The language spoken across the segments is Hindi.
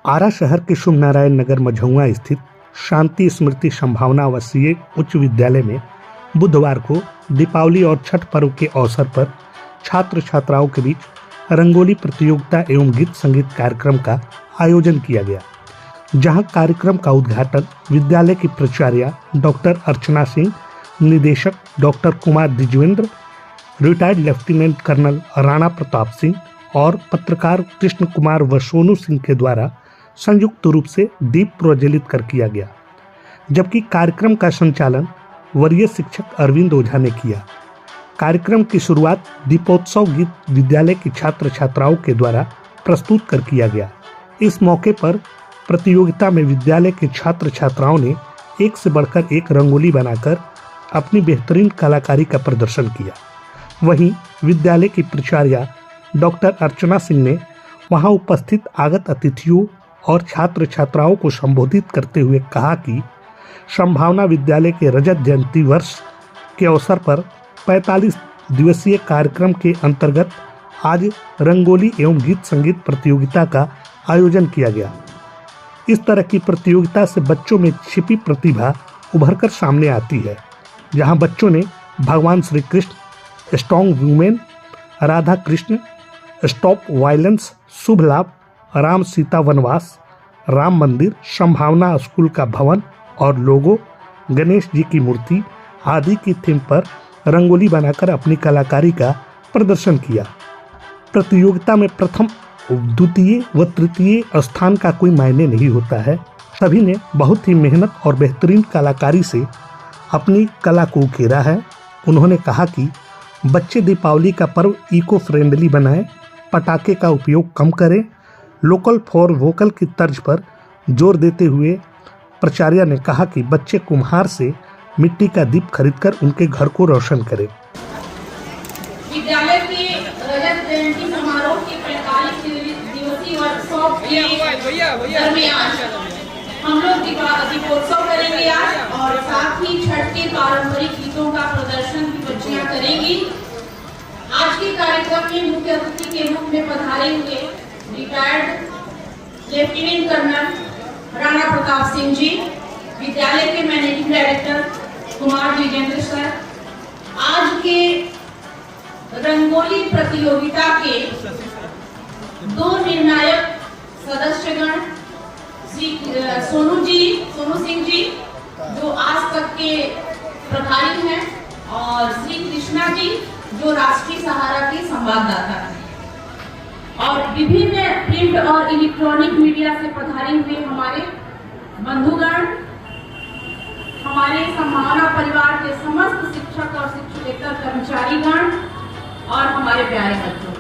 आरा शहर के शुभ नारायण नगर मझौआ स्थित शांति स्मृति संभावना आवासीय उच्च विद्यालय में बुधवार को दीपावली और छठ पर्व के अवसर पर छात्र छात्राओं के बीच रंगोली प्रतियोगिता एवं गीत संगीत कार्यक्रम का आयोजन किया गया, जहां कार्यक्रम का उद्घाटन विद्यालय की प्राचार्य डॉक्टर अर्चना सिंह, निदेशक doctor Kumar Dwijendra, retired lieutenant colonel Rana Pratap Singh और पत्रकार कृष्ण कुमार व सोनू सिंह के द्वारा संयुक्त रूप से दीप प्रज्वलित कर किया गया, जबकि कार्यक्रम का संचालन वरीय शिक्षक अरविंद ओझा ने किया। कार्यक्रम की शुरुआत दीपोत्सव गीत विद्यालय की छात्र छात्राओं के द्वारा प्रस्तुत कर किया गया। इस मौके पर प्रतियोगिता में विद्यालय के छात्र छात्राओं ने एक से बढ़कर एक रंगोली बनाकर अपनी बेहतरीन कलाकारी का प्रदर्शन किया। वहीं विद्यालय की प्राचार्य डॉक्टर अर्चना सिंह ने वहां उपस्थित आगत अतिथियों और छात्र छात्राओं को संबोधित करते हुए कहा कि संभावना विद्यालय के रजत जयंती वर्ष के अवसर पर 45 दिवसीय कार्यक्रम के अंतर्गत आज रंगोली एवं गीत संगीत प्रतियोगिता का आयोजन किया गया। इस तरह की प्रतियोगिता से बच्चों में छिपी प्रतिभा उभरकर सामने आती है, जहां बच्चों ने भगवान Shri Krishna, strong women, Radha Krishna, stop violence, शुभ लाभ, राम सीता वनवास, राम मंदिर, संभावना स्कूल का भवन और लोगो, गणेश जी की मूर्ति आदि की थीम पर रंगोली बनाकर अपनी कलाकारी का प्रदर्शन किया। प्रतियोगिता में प्रथम, द्वितीय व तृतीय स्थान का कोई मायने नहीं होता है। सभी ने बहुत ही मेहनत और बेहतरीन कलाकारी से अपनी कला को उकेरा है। उन्होंने कहा कि बच्चे दीपावली का पर्व इको फ्रेंडली बनाएं, पटाखे का उपयोग कम करें, लोकल फॉर वोकल की तर्ज पर जोर देते हुए प्राचार्य ने कहा कि बच्चे कुम्हार से मिट्टी का दीप खरीदकर उनके घर को रोशन करें। विद्यालय के रजत जयंती समारोह के 45 दिवसीय वर्कशॉप के दरमियान हम लोग दीपोत्सव करेंगे आज, और साथ ही छठ के पारंपरिक गीतों का प्रदर्शन भी बच्चियां करेंगी। आज के कार्यक्रम में मुख्य अतिथि के रूप में पधारे हुए retired lieutenant colonel Rana Pratap Singh ji, विद्यालय के managing director Kumar Dwijendra sir, आज के रंगोली प्रतियोगिता के दो निर्णायक सदस्यगण, श्री सोनू सिंह जी जो आज तक के प्रभारी हैं, और श्री कृष्णा जी जो राष्ट्रीय सहारा के संवाददाता हैं, और विभिन्न प्रिंट और इलेक्ट्रॉनिक मीडिया से पधारे हुए हमारे बंधुगण, हमारे संभावना परिवार के समस्त शिक्षक और शिक्षकेतर कर्मचारीगण और हमारे प्यारे बच्चों।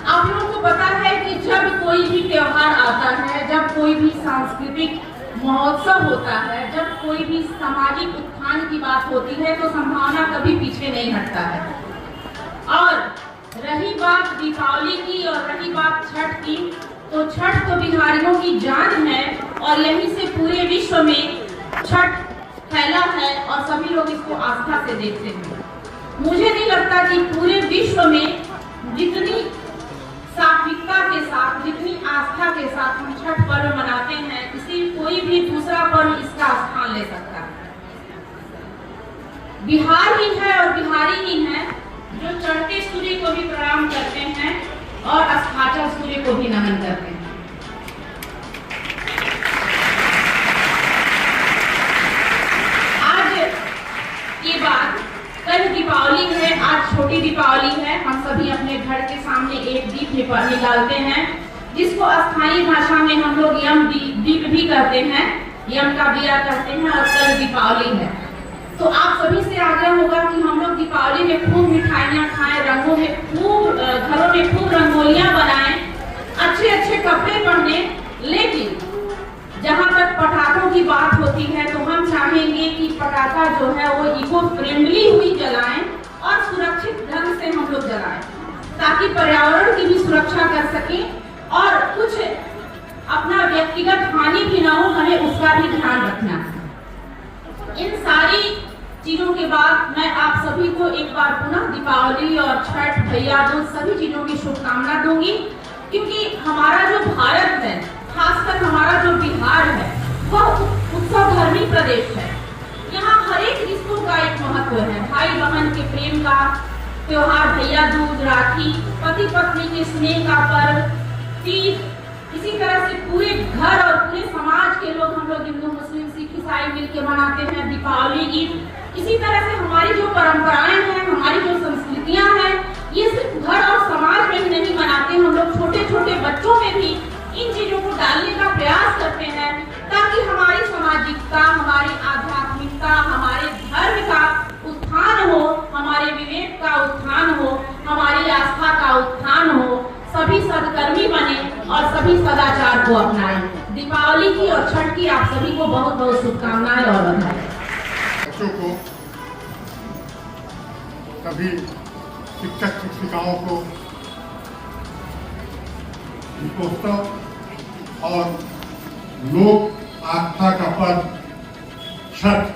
आप लोगों को पता है कि जब कोई भी त्योहार आता है, जब कोई भी सांस्कृतिक महोत्सव होता है, जब कोई भी सामाजिक उत्थान की बात होती है, तो संभावना कभी पीछे नहीं हटता है। और रही बात दीपावली की और रही बात छठ की, तो छठ तो बिहारियों की जान है और यहीं से पूरे विश्व में छठ फैला है और सभी लोग इसको आस्था से देखते हैं। मुझे नहीं लगता कि पूरे विश्व में जितनी सात्विकता के साथ, जितनी आस्था के साथ हम छठ पर्व मनाते हैं, इसी कोई भी दूसरा पर्व इसका स्थान ले सकता है। बिहार ही है और बिहारी ही है जो चढ़ते सूर्य को भी प्रणाम करते हैं और अस्ताचल सूर्य को भी नमन करते हैं। आज ये बात, कल दीपावली है, आज छोटी दीपावली है। हम सभी अपने घर के सामने एक दीप निकालते हैं, जिसको स्थानीय भाषा में हम लोग यम दीप भी कहते हैं, यम का दिया कहते हैं, और कल दीपावली है। तो आप सभी से आग्रह होगा कि हम लोग दीपावली में खूब मिठाइयाँ खाएं, रंगों में खूब, घरों में खूब रंगोलियां बनाएं, अच्छे अच्छे कपड़े पहने। लेकिन जहां तक पटाखों की बात होती है, तो हम चाहेंगे कि पटाखा जो है वो इको फ्रेंडली हुई जलाएं और सुरक्षित ढंग से हम लोग जलाएं, ताकि पर्यावरण की भी सुरक्षा कर सकें और कुछ अपना व्यक्तिगत हानि भी ना हो, हमें उसका भी ध्यान रखना है। इन सारी चीजों के बाद मैं आप सभी को एक बार पुनः दीपावली और छठ, भैया दूज सभी चीजों की शुभकामना दूंगी। क्योंकि हमारा जो भारत है, खासकर हमारा जो बिहार है, वह उत्सव धर्मी प्रदेश है। यहाँ हर एक रिश्तों का एक महत्व है। भाई बहन के प्रेम का त्योहार, भैया दूज, राखी, पति पत्नी के स्नेह का पर्व, तीज, इसी तरह से पूरे घर और पूरे समाज के लोग, हम लोग हिंदू मुस्लिम सिख ईसाई मिलकर मनाते हैं दीपावली, ईद। इसी तरह से हमारी जो परंपराएं हैं, हमारी जो संस्कृतियां हैं, ये सिर्फ घर और समाज में ही नहीं मनाते, हम लोग छोटे छोटे बच्चों में भी इन चीजों को डालने का प्रयास करते हैं, ताकि हमारी सामाजिकता, हमारी आध्यात्मिकता, हमारे धर्म का उत्थान हो, हमारे विवेक का उत्थान हो, हमारी आस्था का उत्थान हो, सभी सदकर्मी बने और सभी सदाचार को अपनाएं। दीपावली की और छठ की आप सभी को बहुत बहुत शुभकामनाएं और बधाई। बच्चों को, सभी शिक्षक शिक्षिकाओं को दीपोत्सव और लोक आस्था का पर्व छठ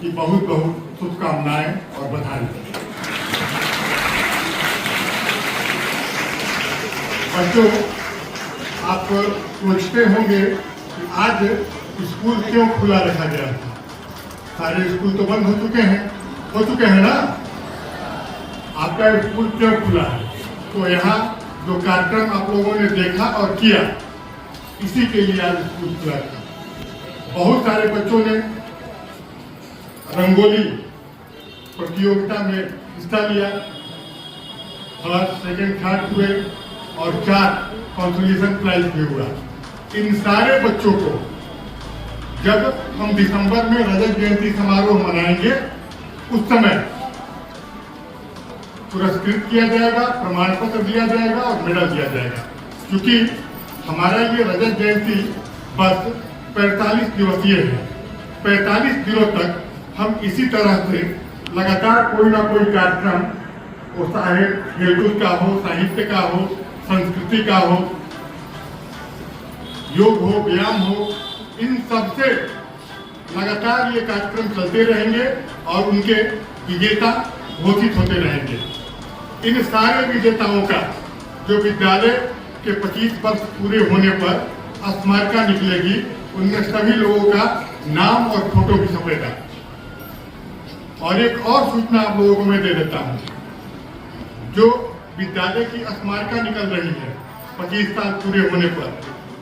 की बहुत बहुत शुभकामनाएं और बधाई। बच्चों, आप सोचते होंगे कि आज स्कूल क्यों खुला रखा गया था। सारे स्कूल तो बंद हो चुके हैं ना। आपका स्कूल क्यों खुला है? तो यहाँ जो कार्यक्रम आप लोगों ने देखा और किया, इसी के लिए आज स्कूल खुला था। बहुत सारे बच्चों ने रंगोली प्रतियोगिता में हिस्सा लिया, फर्स्ट, सेकंड, थर्ड हुए और 4 कंसोलेशन प्राइज भी हुआ। इन सारे बच्चों को जब हम दिसंबर में रजत जयंती समारोह मनाएंगे, उस समय पुरस्कृत किया जाएगा, प्रमाण पत्र दिया जाएगा और मेडल दिया जाएगा। क्योंकि हमारा ये रजत जयंती बस 45 दिवसीय है। 45 दिनों तक हम इसी तरह से लगातार कोई ना कोई कार्यक्रम, वो चाहे खेलकूद का हो, साहित्य का हो, संस्कृति का हो, योग हो, व्यायाम हो, इन सब से लगातार ये कार्यक्रम चलते रहेंगे और उनके विजेता घोषित होते रहेंगे। इन सारे विजेताओं का जो विद्यालय के 25 वर्ष पूरे होने पर स्मारिका निकलेगी, उनमें सभी लोगों का नाम और फोटो भी छपेगा। और एक और सूचना आप लोगों को मैं दे देता हूँ, जो विद्यालय की स्मारिका निकल रही है 25 साल पूरे होने पर,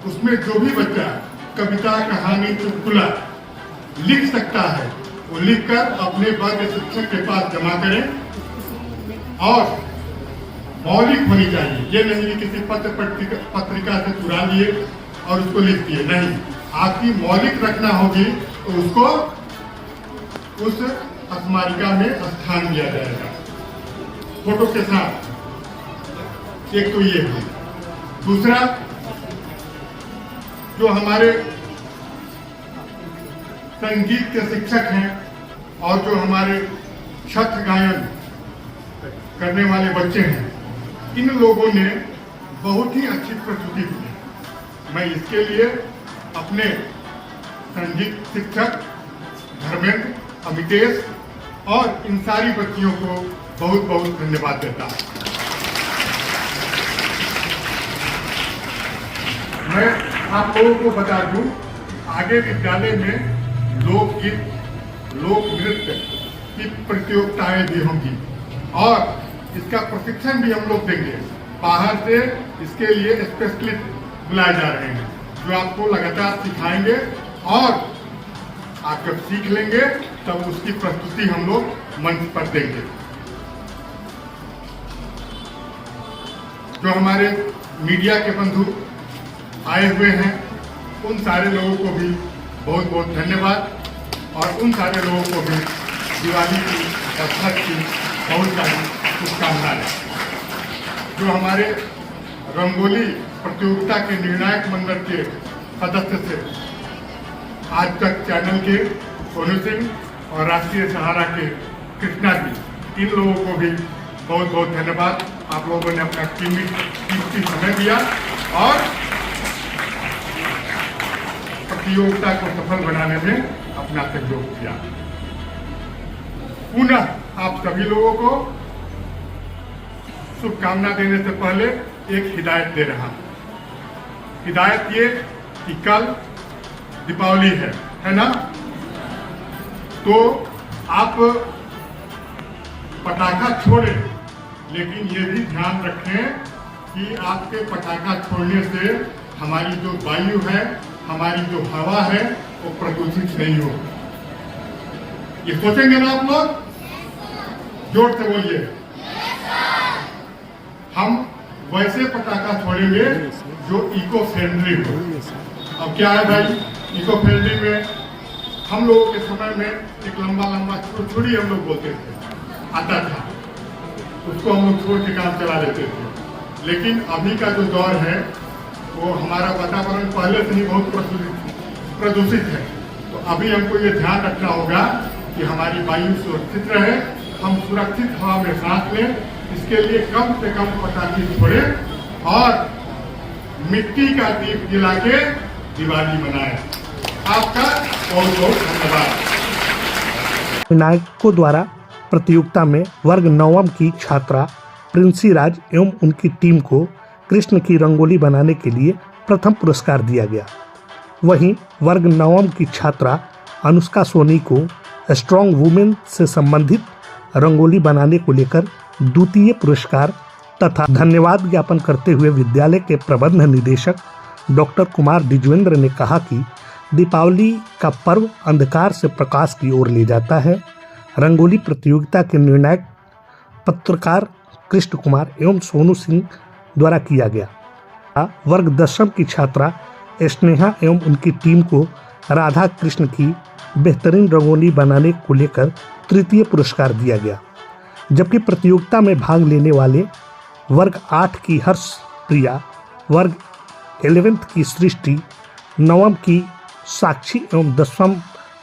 उसमें जो भी बच्चा कविता, कहानी, चुटकुला लिख सकता है, वो लिखकर अपने वर्ग शिक्षक के पास जमा करें। और मौलिक होनी चाहिए, ये नहीं कि किसी पत्रिका से चुरा लिए और उसको लिख दिए, नहीं। आपकी मौलिक रखना होगी तो उसको उस स्मारिका में स्थान दिया जाएगा फोटो के साथ। एक तो ये है। दूसरा, जो हमारे संगीत के शिक्षक हैं और जो हमारे छठ गायन करने वाले बच्चे हैं, इन लोगों ने बहुत ही अच्छी प्रस्तुति दी। मैं इसके लिए अपने संगीत शिक्षक धर्मेंद्र, अमितेश और इन सारी बच्चियों को बहुत बहुत धन्यवाद देता हूँ। मैं आप लोगों को बता दूं, आगे विद्यालय में लोकगीत, लोक नृत्य की प्रतियोगिताएं भी होंगी और इसका प्रशिक्षण भी हम लोग देंगे। बाहर से इसके लिए स्पेशलिस्ट बुलाए जा रहे हैं, जो आपको लगातार सिखाएंगे और आप जब सीख लेंगे तब उसकी प्रस्तुति हम लोग मंच पर देंगे। जो हमारे मीडिया के बंधु आए हुए हैं, उन सारे लोगों को भी बहुत बहुत धन्यवाद और उन सारे लोगों को भी दिवाली की और छठ की बहुत सारी शुभकामनाएं। जो हमारे रंगोली प्रतियोगिता के निर्णायक मंडल के सदस्य थे, आज तक चैनल के सोनू सिंह और राष्ट्रीय सहारा के कृष्णा जी, इन लोगों को भी बहुत बहुत धन्यवाद। आप लोगों ने अपना कीमती समय दिया और प्रतियोगिता को सफल बनाने में अपना सहयोग किया। पुनः आप सभी लोगों को शुभकामना देने से पहले एक हिदायत दे रहा हूं। हिदायत ये कि कल दीपावली है ना, तो आप पटाखा छोड़ें, लेकिन ये भी ध्यान रखें कि आपके पटाखा छोड़ने से हमारी जो वायु है, हमारी जो हवा है, वो प्रदूषित नहीं हो। ये सोचेंगे ना आप लोग? जोर से बोलिए। हम वैसे पटाखा छोड़ेंगे जो इको फ्रेंडली हो। अब क्या है भाई, इको फ्रेंडली में हम लोगों के समय में एक लंबा लंबा छुरी हम लोग बोलते थे, आता था, उसको हम लोग छोड़ के काम चला लेते थे। लेकिन अभी का जो दौर है वो हमारा वातावरण पहले से ही बहुत प्रदूषित है, तो अभी हमको ये ध्यान रखना होगा कि हमारी वायु सुरक्षित रहे, हम सुरक्षित हवा में सांस लें। इसके लिए कम से कम पटाखे छोड़ें और मिट्टी का दीप जला के दिवाली मनाएं। आपका बहुत बहुत धन्यवाद। विनायकों द्वारा प्रतियोगिता में वर्ग नवम की छात्रा प्रिंसी राज एवं उनकी टीम को कृष्ण की रंगोली बनाने के लिए प्रथम पुरस्कार दिया गया। वहीं वर्ग नवम की छात्रा अनुष्का सोनी को स्ट्रॉन्ग वुमेन से संबंधित रंगोली बनाने को लेकर द्वितीय पुरस्कार तथा धन्यवाद ज्ञापन करते हुए विद्यालय के प्रबंध निदेशक डॉक्टर कुमार द्विजेंद्र ने कहा कि दीपावली का पर्व अंधकार से प्रकाश की ओर ले जाता है। रंगोली प्रतियोगिता के निर्णायक पत्रकार कृष्ण कुमार एवं सोनू सिंह द्वारा किया गया। वर्ग दशम की छात्रा स्नेहा एवं उनकी टीम को राधा कृष्ण की बेहतरीन रंगोली बनाने को लेकर तृतीय पुरस्कार दिया गया, जबकि प्रतियोगिता में भाग लेने वाले वर्ग 8 की हर्ष प्रिया, वर्ग 11th की सृष्टि, नवम की साक्षी एवं 10वां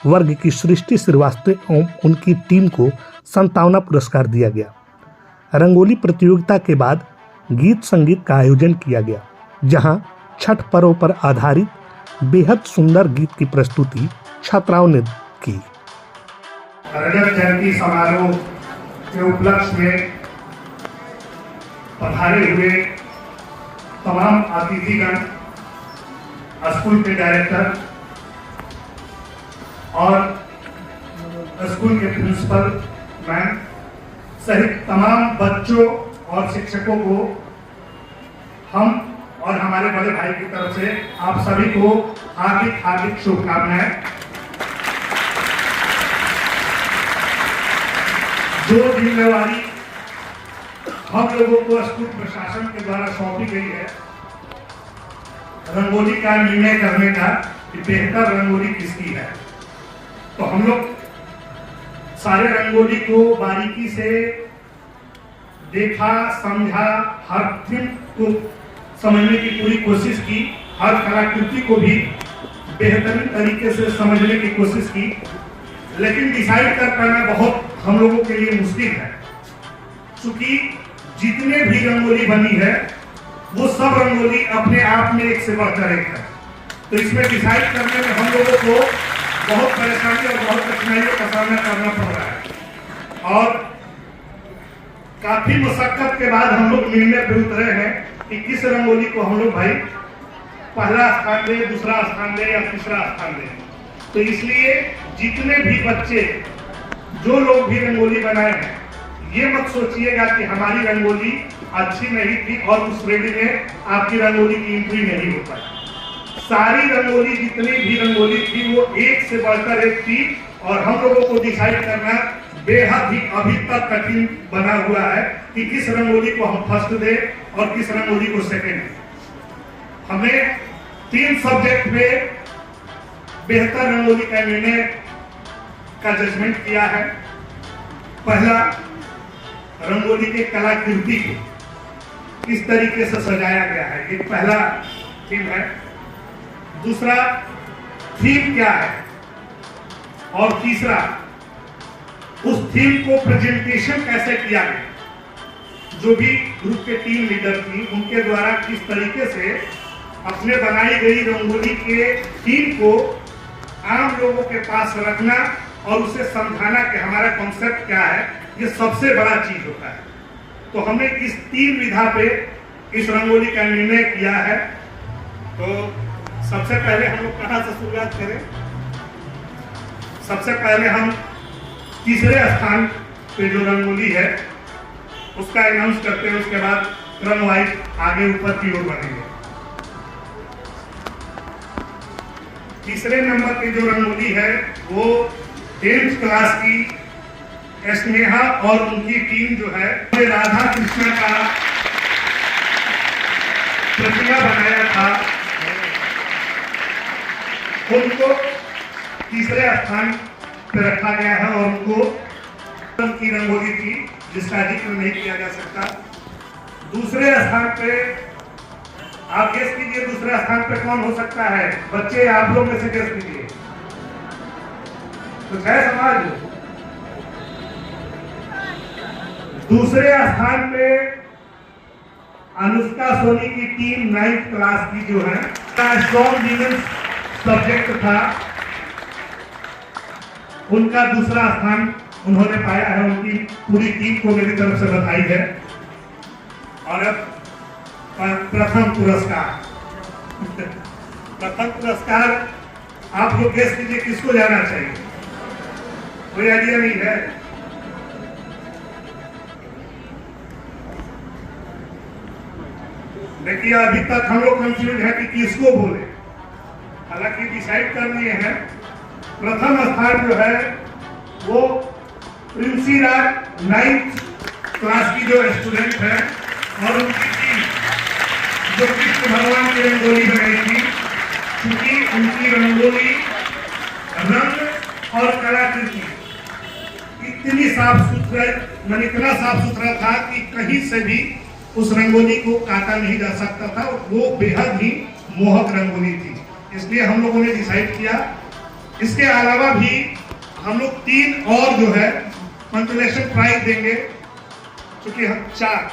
वर्ग की सृष्टि श्रीवास्तव एवं उनकी टीम को 57वां पुरस्कार दिया गया। रंगोली प्रतियोगिता के बाद गीत संगीत का आयोजन किया गया, जहां छठ पर्व पर आधारित बेहद सुंदर गीत की प्रस्तुति छात्राओं ने की। रजत जयंती समारोह के उपलक्ष्य में पधारे हुए तमाम अतिथिगण, स्कूल के डायरेक्टर और स्कूल के प्रिंसिपल मैम सहित तमाम बच्चों और शिक्षकों को हम और हमारे बड़े भाई की तरफ से आप सभी को हार्दिक हार्दिक शुभकामनाएं। जो जिम्मेवारी हम लोगों को स्कूल प्रशासन के द्वारा सौंपी गई है, रंगोली का निर्णय करने का कि बेहतर रंगोली किसकी है, तो हम लोग सारे रंगोली को बारीकी से देखा, समझा, हर थीम को समझने की पूरी कोशिश की, हर कलाकृति को भी बेहतरीन तरीके से समझने की कोशिश की, लेकिन डिसाइड कर पाना बहुत हम लोगों के लिए मुश्किल है, क्योंकि जितने भी रंगोली बनी है वो सब रंगोली अपने आप में एक से बढ़कर एक है। तो इसमें डिसाइड करने में हम लोगों को बहुत परेशानी और बहुत कठिनाइयों का सामना करना पड़ रहा है और काफी मशक्कत के बाद हम लोग निर्णय पे उतरे हैं कि किस रंगोली को हम लोग भाई पहला स्थान दे, दूसरा स्थान दे या तीसरा स्थान दे। तो इसलिए जितने भी बच्चे जो लोग भी रंगोली बनाए हैं, ये मत सोचिएगा कि हमारी रंगोली अच्छी नहीं थी और उस श्रेणी में आपकी रंगोली की एंट्री नहीं हो पाई। सारी रंगोली जितनी भी रंगोली थी वो एक से बढ़कर एक थी और हम लोगों को डिसाइड करना बेहद ही अभी तक कठिन बना हुआ है कि किस रंगोली को हम फर्स्ट दे और किस रंगोली को सेकेंड दे। हमें 3 सब्जेक्ट में बेहतर रंगोली का निर्णय का जजमेंट किया है। पहला, रंगोली के कलाकृति को किस तरीके से सजाया गया है, एक पहला थीम है। दूसरा, थीम क्या है, और तीसरा, उस थीम को प्रेजेंटेशन कैसे किया गया। जो भी ग्रुप के टीम लीडर थी उनके द्वारा किस तरीके से अपने बनाई गई रंगोली के थीम को आम लोगों के पास रखना और उसे समझाना कि हमारा कॉन्सेप्ट क्या है, ये सबसे बड़ा चीज होता है। तो हमने इस 3 विधा पे इस रंगोली का निर्णय किया है। तो सबसे पहले हम लोग कहाँ से शुरुआत करें? सबसे पहले हम तीसरे स्थान पे जो रंगोली है उसका अनाउंस करते हैं, उसके बाद क्रम वाइज आगे ऊपर की ओर बढ़ेंगे। तीसरे नंबर की जो रंगोली है वो 10th क्लास की स्नेहा और उनकी टीम जो है राधा कृष्ण का प्रतिमा बनाया था, उनको तीसरे स्थान पर रखा गया है और उनको की रंगोली थी जिसका जिक्र नहीं किया जा सकता। दूसरे स्थान पे आप गेस कीजिए, दूसरे स्थान पे कौन हो सकता है? बच्चे आप लोग में से गेस कीजिए, कुछ है समाज। दूसरे स्थान पे अनुष्का सोनी की टीम 9th क्लास की जो है स्ट्रॉन्ग विमेंस सब्जेक्ट था, उनका दूसरा स्थान उन्होंने पाया है। उनकी पूरी टीम को मेरी तरफ से बधाई है। और अब प्रथम पुरस्कार प्रथम पुरस्कार आप लोग गेस कीजिए किसको जाना चाहिए? कोई आइडिया नहीं है? देखिए अभी तक हम लोग कंफ्यूज है कि किसको बोले, हालांकि डिसाइड कर लिए हैं। प्रथम स्थान जो है वो प्रिंसी राज 9th क्लास की जो स्टूडेंट है और उनकी टीम जो कृष्ण भगवान की रंगोली बनाई थी, क्योंकि उनकी रंगोली रंग और कलाकृति इतनी साफ सुथरा, मतलब इतना साफ सुथरा था कि कहीं से भी उस रंगोली को काटा नहीं जा सकता था। वो बेहद ही मोहक रंगोली थी, इसलिए हम लोगों ने डिसाइड किया। इसके अलावा भी हम लोग 3 और जो है कंसोलेशन प्राइज देंगे, क्योंकि हम 4,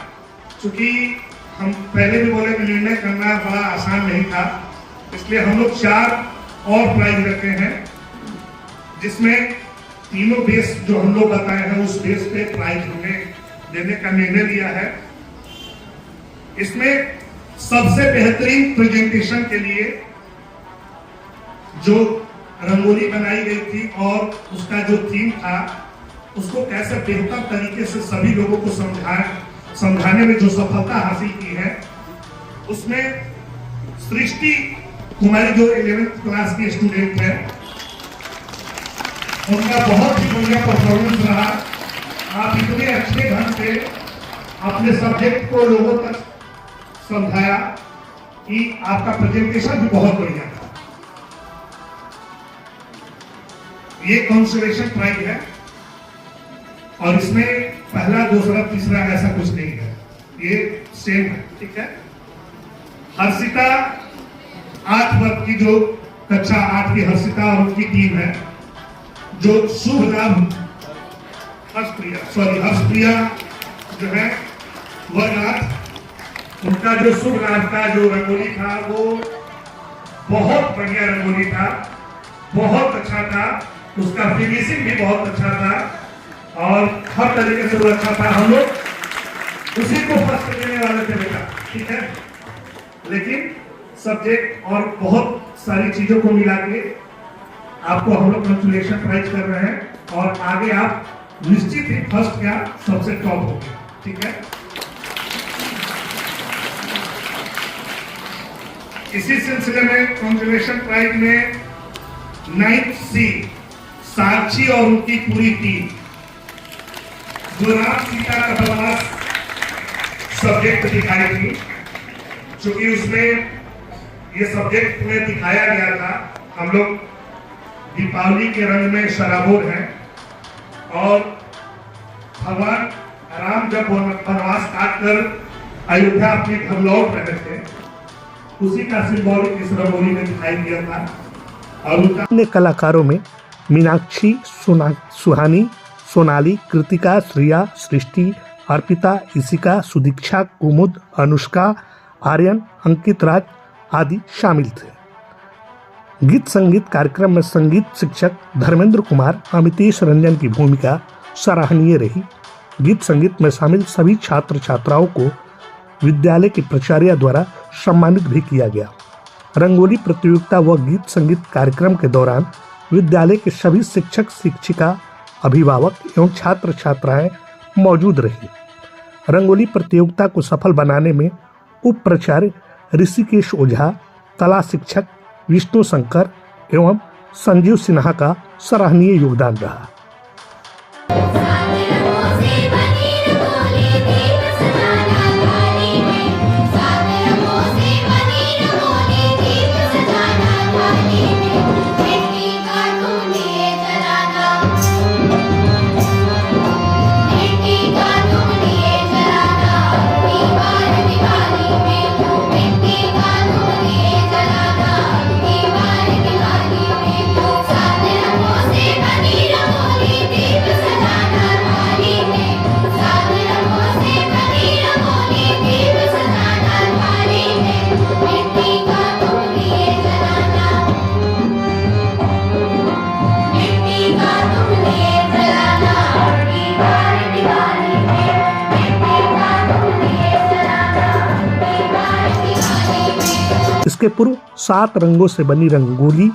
चूंकि हम पहले भी बोले निर्णय करना बड़ा आसान नहीं था, इसलिए हम लोग 4 और प्राइज रखे हैं, जिसमें तीनों बेस जो हम लोग बताए हैं उस बेस पे प्राइज हमने देने का निर्णय लिया है। इसमें सबसे बेहतरीन प्रेजेंटेशन के लिए जो रंगोली बनाई गई थी और उसका जो थीम था उसको कैसे बेहतर तरीके से सभी लोगों को समझाने में जो सफलता हासिल की है, उसमें सृष्टि कुमारी जो 11th क्लास की स्टूडेंट है, उनका बहुत ही बढ़िया परफॉर्मेंस रहा। आप इतने अच्छे ढंग से अपने सब्जेक्ट को लोगों तक समझाया कि आपका प्रेजेंटेशन भी बहुत बढ़िया था। ये कंसोलेशन प्राइज है और इसमें पहला, दूसरा, तीसरा ऐसा कुछ नहीं है, ये सेम है, ठीक है। हर्षिता 8 वर्ग की जो कक्षा 8 की हर्षिता और उनकी टीम है, जो शुभ लाभ हर्षप्रिया जो है वर्ग 8, उनका जो शुभ लाभ का जो रंगोली था वो बहुत बढ़िया रंगोली था, बहुत अच्छा था, उसका फिनिशिंग भी बहुत अच्छा था और हर तरीके से वो अच्छा था। हम लोग उसी को फर्स्ट देने वाले थे बेटा, ठीक है, लेकिन सब्जेक्ट और बहुत सारी चीजों को मिला के आपको हम लोग कंसोलेशन प्राइज कर रहे हैं और आगे आप निश्चित ही फर्स्ट क्या सबसे टॉप होंगे, ठीक है। इसी सिलसिले में कंसोलेशन प्राइज में 9th C साक्षी और उनकी पूरी टीम जो राम सीता का वनवास सब्जेक्ट दिखाई थी, क्योंकि उसमें ये सब्जेक्ट में दिखाया गया था हम लोग दीपावली के रंग में सराबोर हैं और भगवान राम जब वनवास काट कर अयोध्या अपने घर लौट रहे थे, उसी का सिंबॉलिक इस रंगोली में दिखाई दिया था। और अन्य कलाकारों में मीनाक्षी, सुहानी, सोनाली, कृतिका, श्रिया, सृष्टि, अर्पिता, इशिका, सुदीक्षा, कुमुद, अनुष्का, आर्यन, अंकित राज आदि शामिल थे। गीत संगीत कार्यक्रम में संगीत शिक्षक धर्मेंद्र कुमार, अमितेश रंजन की भूमिका सराहनीय रही। गीत संगीत में शामिल सभी छात्र छात्राओं को विद्यालय के प्राचार्य द्वारा सम्मानित भी किया गया। रंगोली प्रतियोगिता व गीत संगीत कार्यक्रम के दौरान विद्यालय के सभी शिक्षक शिक्षिका, अभिभावक एवं छात्र छात्राएं मौजूद रही। रंगोली प्रतियोगिता को सफल बनाने में उप प्राचार्य ऋषिकेश ओझा, कला शिक्षक विष्णु शंकर एवं संजीव सिन्हा का सराहनीय योगदान रहा। इसके पूर्व 7 रंगों से बनी रंगोली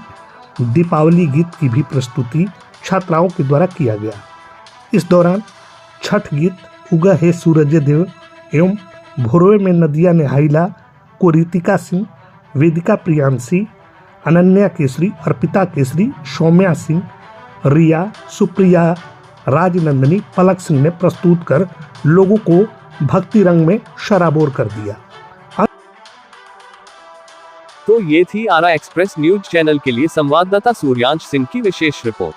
दीपावली गीत की भी प्रस्तुति छात्राओं के द्वारा किया गया। इस दौरान छठ गीत उगा है सूरज देव एवं भोरवे में नदिया नेहाइला को रितिका सिंह, वेदिका प्रियांशी, अनन्या केसरी, अर्पिता केसरी, सौम्या सिंह, रिया, सुप्रिया, राजनंदनी, पलक सिंह ने प्रस्तुत कर लोगों को भक्ति रंग में शराबोर कर दिया। तो ये थी आरा एक्सप्रेस न्यूज चैनल के लिए संवाददाता सूर्यांश सिंह की विशेष रिपोर्ट।